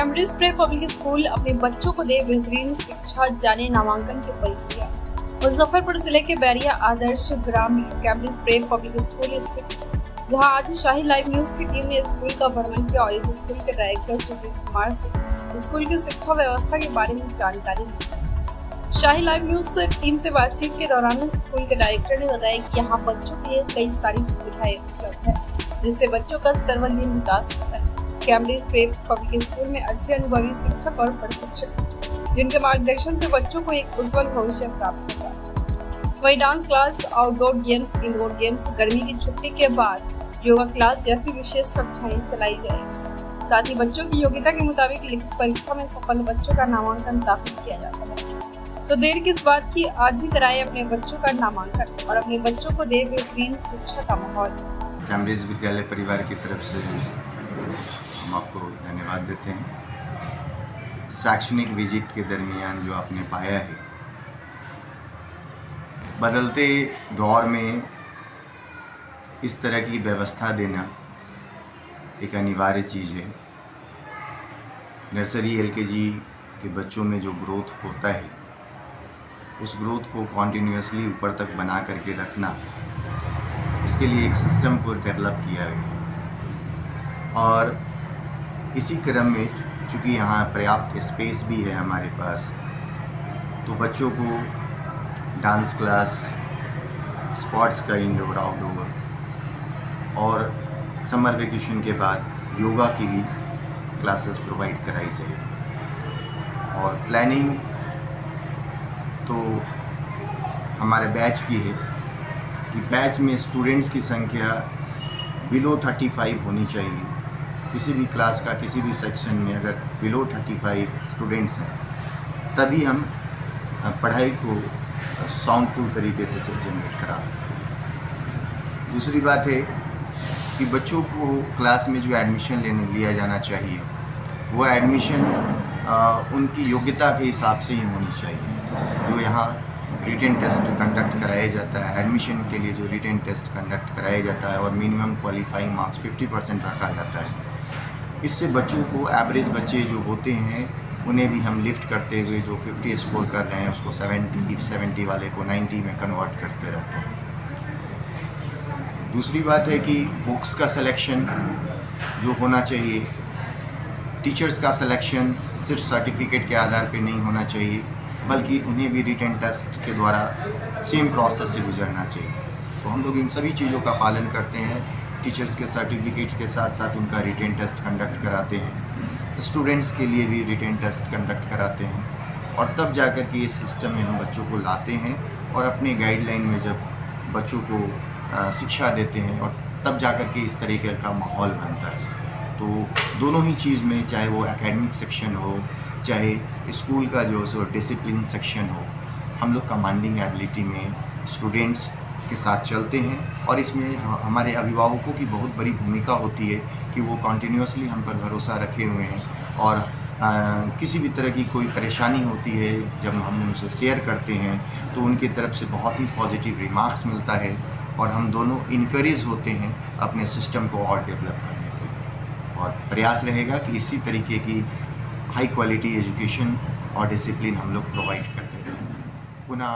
Cambridge pray public school अपने बच्चों को दे बेहतरीन शिक्षा, जाने नामांकन के परीक्षा। मुजफ्फरपुर जिले के बैरिया आदर्श ग्राम में कैम्ब्रिज प्रे पब्लिक स्कूल स्थित, जहां आज शाही लाइव न्यूज की टीम ने स्कूल का भ्रमण किया और इस स्कूल के डायरेक्टर सुजीत कुमार से स्कूल की शिक्षा व्यवस्था के बारे में जानकारी ली। शाही लाइव न्यूज टीम से बातचीत के दौरान स्कूल के डायरेक्टर ने बताया कि यहाँ बच्चों के लिए कई सारी सुविधाएं उपलब्ध है, जिससे बच्चों का सर्वांगीण विकास होता है। कैम्ब्रिज प्रे पब्लिक स्कूल में अच्छे अनुभवी शिक्षक और प्रशिक्षक, जिनके मार्गदर्शन से बच्चों को एक उज्जवल भविष्य प्राप्त होगा। वहीं dance class, outdoor games, indoor games, गर्मी की छुट्टी के बाद योगा क्लास जैसी विशेष कक्षाएं चलाई जाएगी। साथ ही बच्चों की योग्यता के मुताबिक लिखित परीक्षा में सफल बच्चों का नामांकन दाखिल किया जाता है। तो देर किस बात की, आज ही कराए अपने बच्चों का नामांकन और अपने बच्चों को दे बेहतरीन शिक्षा का माहौल। कैम्ब्रिज विद्यालय परिवार की तरफ से हम आपको धन्यवाद देते हैं। शैक्षणिक विजिट के दरमियान जो आपने पाया है, बदलते दौर में इस तरह की व्यवस्था देना एक अनिवार्य चीज़ है। नर्सरी एलकेजी के बच्चों में जो ग्रोथ होता है, उस ग्रोथ को कॉन्टिन्यूसली ऊपर तक बना करके रखना, इसके लिए एक सिस्टम को डेवलप किया है। और इसी क्रम में चूँकि यहाँ पर्याप्त स्पेस भी है हमारे पास, तो बच्चों को डांस क्लास, स्पोर्ट्स का इंडोर आउटडोर और समर वेकेशन के बाद योगा की भी क्लासेस प्रोवाइड कराई जाए। और प्लानिंग तो हमारे बैच की है कि बैच में स्टूडेंट्स की संख्या बिलो 35 होनी चाहिए। किसी भी क्लास का किसी भी सेक्शन में अगर बिलो 35 स्टूडेंट्स हैं, तभी हम पढ़ाई को साउंडफुल तरीके से जनरेट करा सकते हैं। दूसरी बात है कि बच्चों को क्लास में जो एडमिशन लिया जाना चाहिए, वो एडमिशन उनकी योग्यता के हिसाब से ही होनी चाहिए। जो यहाँ रिटन टेस्ट कंडक्ट कराया जाता है, एडमिशन के लिए जो रिटन टेस्ट कंडक्ट कराया जाता है और मिनिमम क्वालिफाइंग मार्क्स 50% रखा जाता है, इससे बच्चों को, एवरेज बच्चे जो होते हैं, उन्हें भी हम लिफ्ट करते हुए जो 50 स्कोर कर रहे हैं उसको 70 वाले को 90 में कन्वर्ट करते रहते हैं। दूसरी बात है कि बुक्स का सिलेक्शन जो होना चाहिए, टीचर्स का सिलेक्शन सिर्फ सर्टिफिकेट के आधार पे नहीं होना चाहिए, बल्कि उन्हें भी रिटन टेस्ट के द्वारा सेम प्रोसेस से गुजरना चाहिए। तो हम लोग इन सभी चीज़ों का पालन करते हैं। टीचर्स के सर्टिफिकेट्स के साथ साथ उनका रिटन टेस्ट कंडक्ट कराते हैं, स्टूडेंट्स के लिए भी रिटन टेस्ट कंडक्ट कराते हैं, और तब जाकर के इस सिस्टम में हम बच्चों को लाते हैं और अपने गाइडलाइन में जब बच्चों को शिक्षा देते हैं, और तब जाकर के इस तरीके का माहौल बनता है। तो दोनों ही चीज़ में, चाहे वो एकेडमिक सेक्शन हो, चाहे स्कूल का जो सो डिसिप्लिन सेक्शन हो, हम लोग कमांडिंग एबिलिटी में स्टूडेंट्स के साथ चलते हैं। और इसमें हमारे अभिभावकों की बहुत बड़ी भूमिका होती है कि वो कॉन्टिन्यूसली हम पर भरोसा रखे हुए हैं, और किसी भी तरह की कोई परेशानी होती है, जब हम उनसे शेयर करते हैं तो उनकी तरफ से बहुत ही पॉजिटिव रिमार्क्स मिलता है, और हम दोनों इनकरेज होते हैं अपने सिस्टम को और डेवलप करने के। और प्रयास रहेगा कि इसी तरीके की हाई क्वालिटी एजुकेशन और डिसिप्लिन हम लोग प्रोवाइड करते रहें। पुनः